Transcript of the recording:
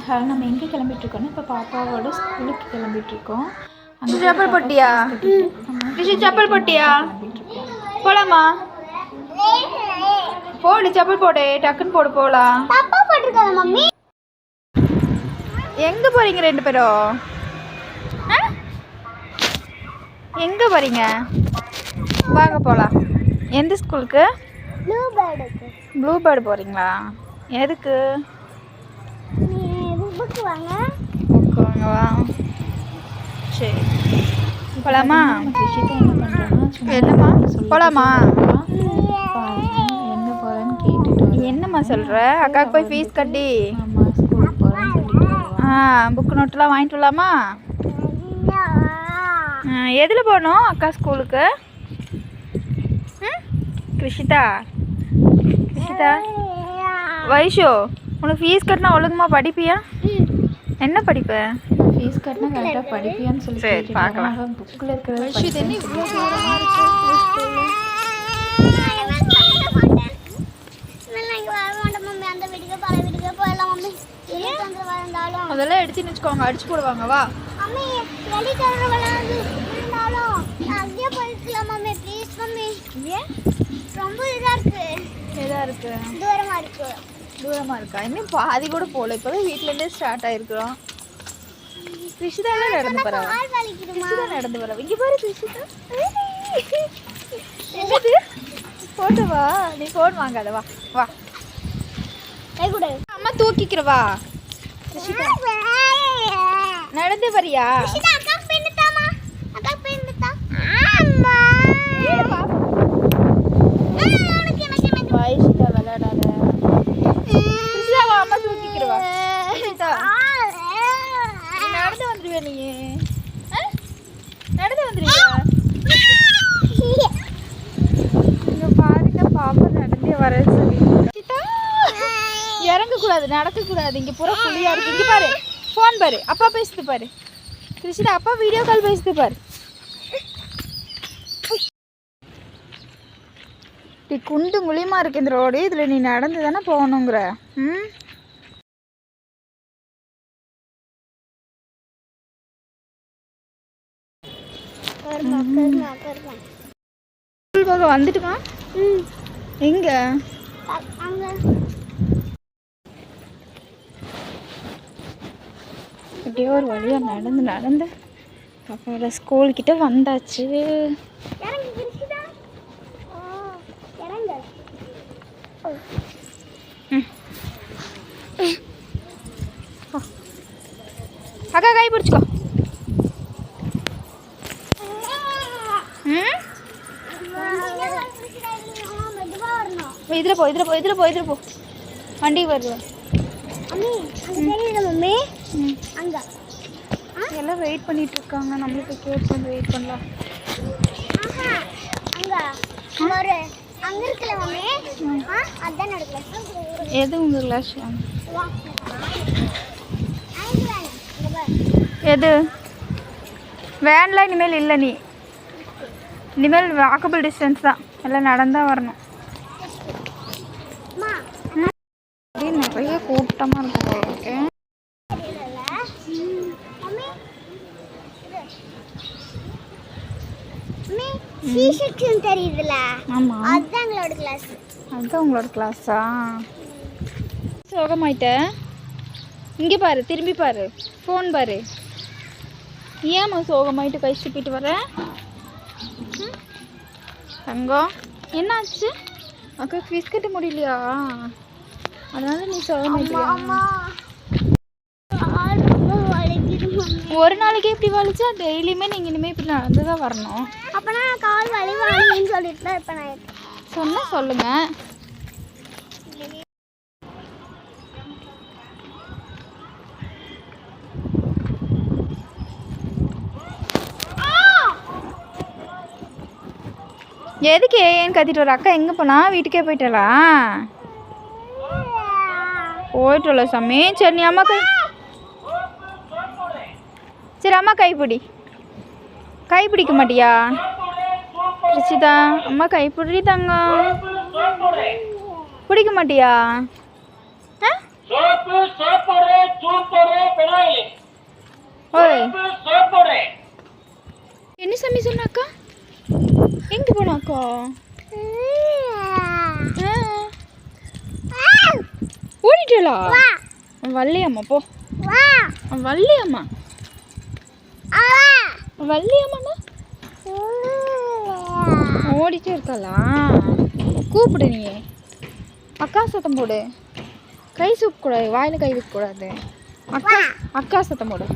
நம்ம எங்கே கிளம்பிட்டுருக்கோன்னா இப்போ பாப்பாவோட ஸ்கூலுக்கு கிளம்பிட்டுருக்கோம். அங்கே செப்பல் போட்டியா? ரிஷி செப்பல் போட்டியா? போலாமா? போடு செப்பல் போடு, டக்குன்னு போடு போகலாம். எங்கே போகிறீங்க ரெண்டு பேரும்? எங்கே போகிறீங்க? வாங்க போகலாம். எந்த ஸ்கூலுக்கு? ப்ளூ பேர்டு போகிறீங்களா? எதுக்கு? புக்கு வாங்கவா? சரி போகலாமா? என்னம்மா போகலாமா? எங்கே போகிறேன்னு கேட்டுட்டு என்னம்மா சொல்கிற? அக்காவுக்கு போய் ஃபீஸ் கட்டி ஸ்கூலுக்கு போகிறேன்னு சொல்லிட்டு புக்கு நோட்டெலாம் வாங்கிட்டு வரலாமா? எதில் போகணும் அக்கா ஸ்கூலுக்கு? கிருஷிதா வைஷு, உனக்கு ஃபீஸ் கட்டினா ஒழுங்குமா படிப்பியா? என்ன படிப்பு? ஃபீஸ் கட்டினா கரெக்டாக படிப்பியான்னு சொல்லி சரி பார்க்கலாம். புக்கில் இருக்கிறது அதெல்லாம் எடுத்துன்னு வச்சுக்கோங்க, அடிச்சு போடுவாங்க. வா தூரமாக இருக்கா? இன்னும் பாதி கூட போகல. இப்போதான் வீட்டிலேருந்தே ஸ்டார்ட் ஆகிருக்கிறோம். கிருஷிதா நடந்து போகிறவா? கிருஷிதா நடந்து போகிறவா? இங்கே பாரு கிருஷிதா. என்னது போட்டு வா, நீ ஃபோன் வாங்காத. வா வா அம்மா தூக்கிக்கிறவா. கிருஷிதா நடந்து வரியா? விளையாடாத. அம்மா தூக்கிக்கிறவா. நடந்து வந்துருவியா? நீ நடந்து வந்துருவியா? இங்க பாருங்க, பாப்பா நடந்தே வர சொல்லி. இறங்கக்கூடாது, நடக்கக்கூடாது. இங்கே பூரா புள்ளியா இருக்கு. இங்கே பாரு, ஃபோன் பாரு, அப்பா பேசுது பாரு. கிருஷிதா அப்பா வீடியோ கால் பேசுது பாரு. குண்டு முழியமா இருக்கு இந்த ரோடு. இதில் நீ நடந்து தானே போகணுங்கிற. ஸ்கூல் போக வந்துட்டுமா? எங்க? அப்படியே ஒரு வழியா நடந்து நடந்து பாப்பாவோட ஸ்கூல் கிட்ட வந்தாச்சு. அக்கா கை பிடிச்சிக்கோ. இதில் போ, இதில் போ, இதில் போ, இதில் போ. வண்டி வருது. எல்லாம் வெயிட் பண்ணிட்டு இருக்காங்க. நம்மளுக்கு கேட் வந்து வெயிட் பண்ணலாம். எது உங்க கிளாஸ்? எது வேன்லாம் இனிமேல் இல்லை. நீ இனிமேல் வாக்கபிள் டிஸ்டன்ஸ் தான். எல்லாம் நடந்தா வரணும். நிறைய கூட்டமாக இருக்கும். ஆமாம், அதுதான் உங்களோட கிளாஸா? சோகமாயிட்ட. இங்கே பாரு, திரும்பி பாரு, ஃபோன் பாரு. ஏம்மா சோகமாயிட்டு கை சுப்பிட்டு வர? தங்கம் என்னாச்சு? அக்கா ஃபீஸ் கட்ட முடியலையா? அதனால நீ சோகமாயிட்டியா? ஒரு நாளைக்கு எப்படி வலிச்சா? டெய்லியுமே நீங்கள் இனிமேல் இப்படி நடந்து தான் வரணும். அப்போனா கால் வலி வாங்கின்னு சொல்லிட்டு தான் இப்போ நான் சொன்னால் சொல்லுங்கள். எதுக்கு ஏன்னு கத்திட்டு வர? அக்கா எங்கே போனா? வீட்டுக்கே போயிட்டாளா? போயிட்டல சாமி. சரி நீ அம்மா கை, சரி அம்மா கைப்பிடி. கை பிடிக்க மாட்டியா ரிஷிதா? அம்மா கை பிடி தங்கம். பிடிக்க மாட்டியா? எங்கிட்டு போனாக்கா ஓடிட்டா வள்ளியம்மா போ வள்ளியம்மா வள்ளியம்மாண்ணா ஓடிட்டே இருக்காளா கூப்பிடு நீ அக்கா சத்தம் போடு கை சூப்பக்கூடாது வாயில் கை வைக்கக்கூடாது அக்கா அக்கா சத்தம் போடு